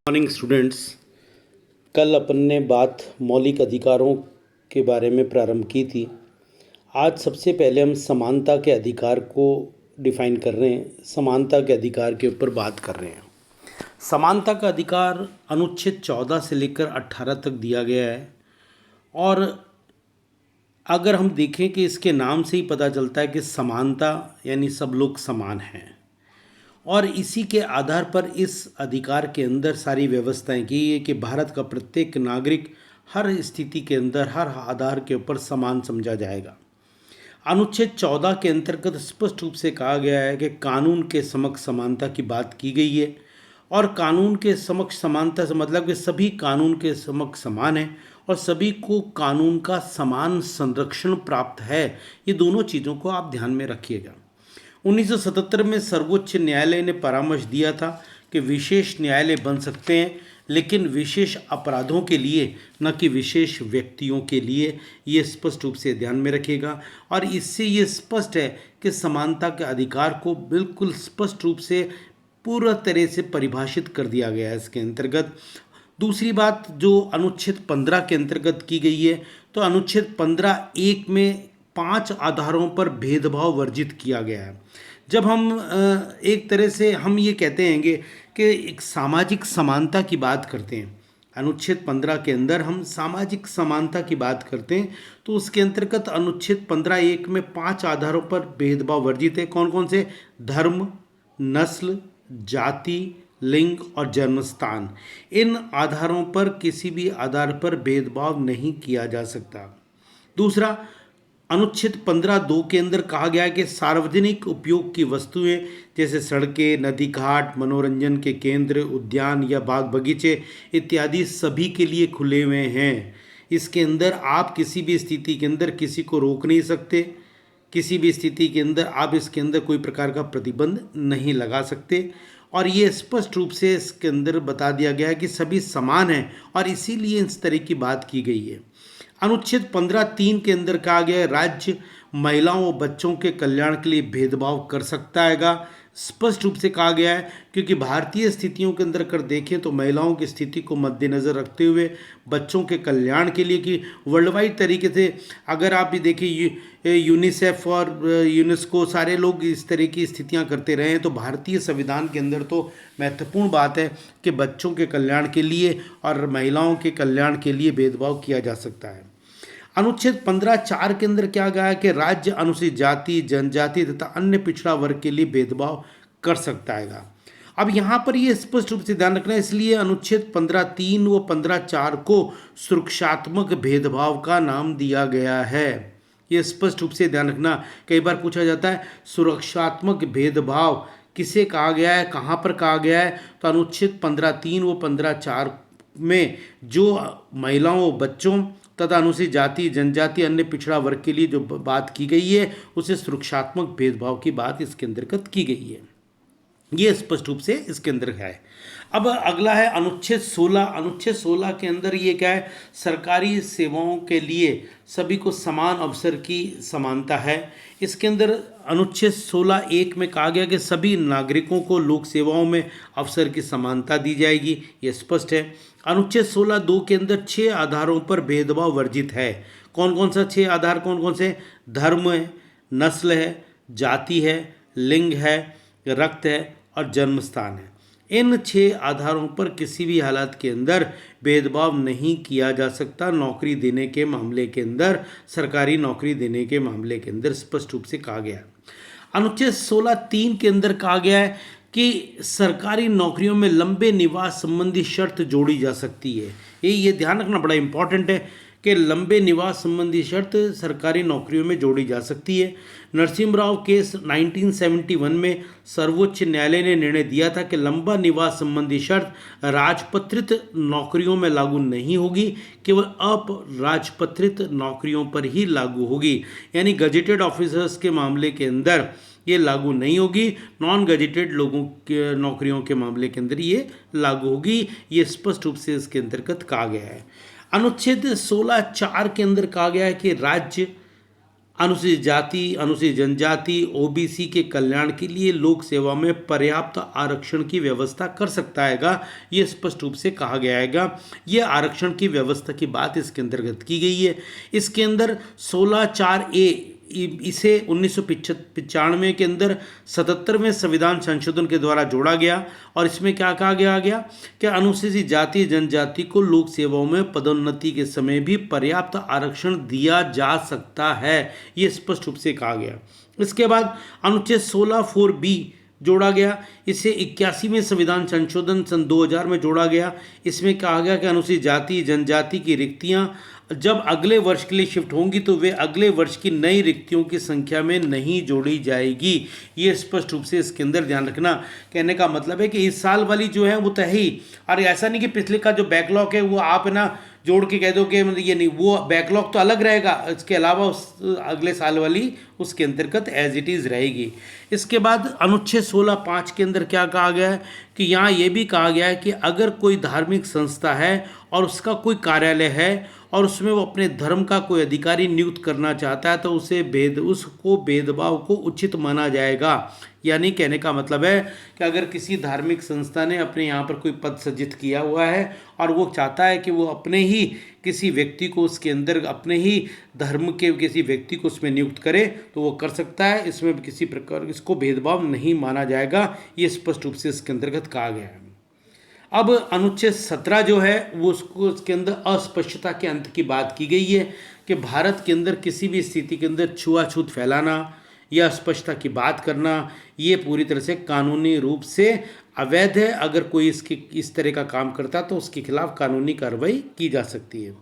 Morning students. कल अपन ने बात मौलिक अधिकारों के बारे में प्रारंभ की थी। आज सबसे पहले हम समानता के अधिकार को डिफाइन कर रहे हैं, समानता के अधिकार के ऊपर बात कर रहे हैं। समानता का अधिकार अनुच्छेद 14 से लेकर 18 तक दिया गया है और अगर हम देखें कि इसके नाम से ही पता चलता है कि समानता यानी सब लोग समान हैं और इसी के आधार पर इस अधिकार के अंदर सारी व्यवस्थाएं की है कि भारत का प्रत्येक नागरिक हर स्थिति के अंदर हर आधार के ऊपर समान समझा जाएगा। अनुच्छेद 14 के अंतर्गत स्पष्ट रूप से कहा गया है कि कानून के समक्ष समानता की बात की गई है और कानून के समक्ष समानता से मतलब कि सभी कानून के समक्ष समान हैं और सभी को कानून का समान संरक्षण प्राप्त है। ये दोनों चीज़ों को आप ध्यान में रखिएगा। 1977 में सर्वोच्च न्यायालय ने परामर्श दिया था कि विशेष न्यायालय बन सकते हैं लेकिन विशेष अपराधों के लिए, न कि विशेष व्यक्तियों के लिए। ये स्पष्ट रूप से ध्यान में रखिएगा और इससे ये स्पष्ट है कि समानता के अधिकार को बिल्कुल स्पष्ट रूप से पूरा तरह से परिभाषित कर दिया गया है इसके अंतर्गत। दूसरी बात जो अनुच्छेद 15 के अंतर्गत की गई है, तो अनुच्छेद 15(1) में 5 आधारों पर भेदभाव वर्जित किया गया है। जब हम एक तरह से हम ये कहते हैं कि एक सामाजिक समानता की बात करते हैं, अनुच्छेद 15 के अंदर हम सामाजिक समानता की बात करते हैं, तो उसके अंतर्गत अनुच्छेद 15(1) में 5 आधारों पर भेदभाव वर्जित है। कौन कौन से? धर्म, नस्ल, जाति, लिंग और जन्मस्थान। इन आधारों पर किसी भी आधार पर भेदभाव नहीं किया जा सकता। दूसरा, अनुच्छेद 15(2) के अंदर कहा गया है कि सार्वजनिक उपयोग की वस्तुएं जैसे सड़कें, नदी घाट, मनोरंजन के केंद्र, उद्यान या बाग बगीचे इत्यादि सभी के लिए खुले हुए हैं। इसके अंदर आप किसी भी स्थिति के अंदर किसी को रोक नहीं सकते, किसी भी स्थिति के अंदर आप इसके अंदर कोई प्रकार का प्रतिबंध नहीं लगा सकते और ये स्पष्ट रूप से इसके अंदर बता दिया गया है कि सभी समान हैं और इसीलिए इस तरह की बात की गई है। अनुच्छेद 15(3) के अंदर कहा गया है राज्य महिलाओं और बच्चों के कल्याण के लिए भेदभाव कर सकता हैगा। स्पष्ट रूप से कहा गया है क्योंकि भारतीय स्थितियों के अंदर कर देखें तो महिलाओं की स्थिति को मद्देनज़र रखते हुए बच्चों के कल्याण के लिए कि वर्ल्ड वाइड तरीके से अगर आप भी देखिए यूनिसेफ और यूनेस्को सारे लोग इस तरह की स्थितियां करते रहे हैं, तो भारतीय संविधान के अंदर तो महत्वपूर्ण बात है कि बच्चों के कल्याण के लिए और महिलाओं के कल्याण के लिए भेदभाव किया जा सकता है। अनुच्छेद 15(4) के अंदर क्या गया है कि राज्य अनुसूचित जाति, जनजाति तथा अन्य पिछड़ा वर्ग के लिए भेदभाव कर सकता है। अब यहाँ पर ये स्पष्ट रूप से ध्यान रखना है, इसलिए अनुच्छेद 15(3) व 15(4) को सुरक्षात्मक भेदभाव का नाम दिया गया है। ये स्पष्ट रूप से ध्यान रखना। कई बार पूछा जाता है सुरक्षात्मक भेदभाव किसे कहा गया है, कहाँ पर कहा गया है, तो अनुच्छेद 15(3) व 15(4) में जो महिलाओं, बच्चों तथा अनुसूचित जाति, जनजाति, अन्य पिछड़ा वर्ग के लिए जो बात की गई है उसे सुरक्षात्मक भेदभाव की बात इसके अंतर्गत की गई है। ये स्पष्ट रूप से इसके अंदर है। अब अगला है अनुच्छेद 16। अनुच्छेद 16 के अंदर ये क्या है? सरकारी सेवाओं के लिए सभी को समान अवसर की समानता है। इसके अंदर अनुच्छेद 16(1) में कहा गया कि सभी नागरिकों को लोक सेवाओं में अवसर की समानता दी जाएगी। ये स्पष्ट है। अनुच्छेद 16(2) के अंदर 6 आधारों पर भेदभाव वर्जित है। कौन कौन सा 6 आधार? कौन कौन से? धर्म है, नस्ल है, जाति है, लिंग है, रक्त है और जन्मस्थान है। इन 6 आधारों पर किसी भी हालात के अंदर भेदभाव नहीं किया जा सकता। नौकरी देने के मामले के अंदर, सरकारी नौकरी देने के मामले के अंदर स्पष्ट रूप से कहा गया है। अनुच्छेद 16(3) के अंदर कहा गया है कि सरकारी नौकरियों में लंबे निवास संबंधी शर्त जोड़ी जा सकती है। ये ध्यान रखना बड़ा इंपॉर्टेंट है कि लंबे निवास संबंधी शर्त सरकारी नौकरियों में जोड़ी जा सकती है। नरसिम्हा केस 1971 में सर्वोच्च न्यायालय ने निर्णय दिया था कि लंबा निवास संबंधी शर्त राजपत्रित नौकरियों में लागू नहीं होगी, केवल अराजपत्रित नौकरियों पर ही लागू होगी। यानी गजेटेड ऑफिसर्स के मामले के अंदर ये लागू नहीं होगी, नॉन गजेटेड लोगों के नौकरियों के मामले के अंदर ये लागू होगी। ये स्पष्ट रूप से इसके अंतर्गत कहा गया है। अनुच्छेद 16(4) के अंदर कहा गया है कि राज्य अनुसूचित जाति, अनुसूचित जनजाति, ओबीसी के कल्याण के लिए लोक सेवा में पर्याप्त आरक्षण की व्यवस्था कर सकता हैगा, ये स्पष्ट रूप से कहा गया हैगा। ये आरक्षण की व्यवस्था की बात इसके अंतर्गत की गई है। इसके अंदर 16(4)(a) इसे 1995 के अंदर 77वें संविधान संशोधन के द्वारा जोड़ा गया और इसमें क्या कहा गया कि अनुसूचित जाति जनजाति को लोक सेवाओं में पदोन्नति के समय भी पर्याप्त आरक्षण दिया जा सकता है, ये स्पष्ट रूप से कहा गया। इसके बाद अनुच्छेद 16(4)(b) जोड़ा गया, इसे 81वें संविधान संशोधन सन 2000 में जोड़ा गया। इसमें कहा गया कि अनुसूचित जाति जनजाति की रिक्तियां जब अगले वर्ष के लिए शिफ्ट होंगी तो वे अगले वर्ष की नई रिक्तियों की संख्या में नहीं जोड़ी जाएगी, ये स्पष्ट रूप से इसके अंदर ध्यान रखना। कहने का मतलब है कि इस साल वाली जो है वो तय ही, और ऐसा नहीं कि पिछले का जो बैकलॉग है वो आप ना जोड़ के कह दो कि मतलब ये नहीं, वो बैकलॉग तो अलग रहेगा, इसके अलावा उस अगले साल वाली उसके अंतर्गत एज इट इज़ रहेगी। इसके बाद अनुच्छेद 16(5) के अंदर क्या कहा गया है कि यहाँ ये भी कहा गया है कि अगर कोई धार्मिक संस्था है और उसका कोई कार्यालय है और उसमें वो अपने धर्म का कोई अधिकारी नियुक्त करना चाहता है तो उसको भेदभाव को उचित माना जाएगा। यानी कहने का मतलब है कि अगर किसी धार्मिक संस्था ने अपने यहाँ पर कोई पद सृजित किया हुआ है और वो चाहता है कि वो अपने ही किसी व्यक्ति को उसके अंदर अपने ही धर्म के किसी व्यक्ति को उसमें नियुक्त करे तो वो कर सकता है, इसमें किसी प्रकार इसको भेदभाव नहीं माना जाएगा, ये स्पष्ट रूप से इसके अंतर्गत कहा गया है। अब अनुच्छेद 17 जो है वो उसके अंदर अस्पष्टता के अंत की बात की गई है कि भारत के अंदर किसी भी स्थिति के अंदर छुआछूत फैलाना या अस्पष्टता की बात करना ये पूरी तरह से कानूनी रूप से अवैध है। अगर कोई इस तरह का काम करता तो उसके खिलाफ कानूनी कार्रवाई की जा सकती है।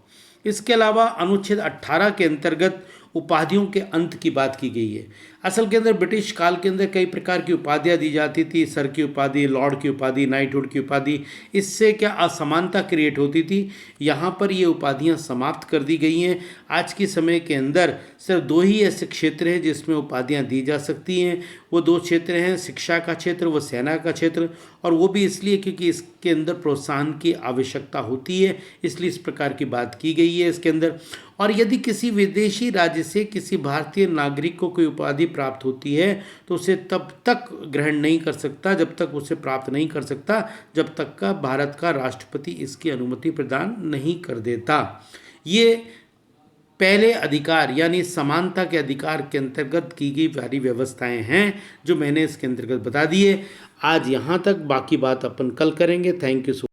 इसके अलावा अनुच्छेद 18 के अंतर्गत उपाधियों के अंत की बात की गई है। असल के अंदर ब्रिटिश काल के अंदर कई प्रकार की उपाधियाँ दी जाती थी, सर की उपाधि, लॉर्ड की उपाधि, नाइटहुड की उपाधि। इससे क्या असमानता क्रिएट होती थी, यहाँ पर ये उपाधियाँ समाप्त कर दी गई हैं। आज के समय के अंदर सिर्फ 2 ही ऐसे क्षेत्र हैं जिसमें उपाधियाँ दी जा सकती हैं। वो 2 क्षेत्र हैं, शिक्षा का क्षेत्र व सेना का क्षेत्र, और वो भी इसलिए क्योंकि इसके अंदर प्रोत्साहन की आवश्यकता होती है, इसलिए इस प्रकार की बात की गई है इसके अंदर। और यदि किसी विदेशी राज्य से किसी भारतीय नागरिक को कोई उपाधि प्राप्त होती है तो उसे तब तक ग्रहण नहीं कर सकता जब तक उसे प्राप्त नहीं कर सकता जब तक का भारत का राष्ट्रपति इसकी अनुमति प्रदान नहीं कर देता। ये पहले अधिकार यानी समानता के अधिकार के अंतर्गत की गई सारी व्यवस्थाएं हैं जो मैंने इसके अंतर्गत बता दी है। आज यहाँ तक, बाकी बात अपन कल करेंगे। Thank you so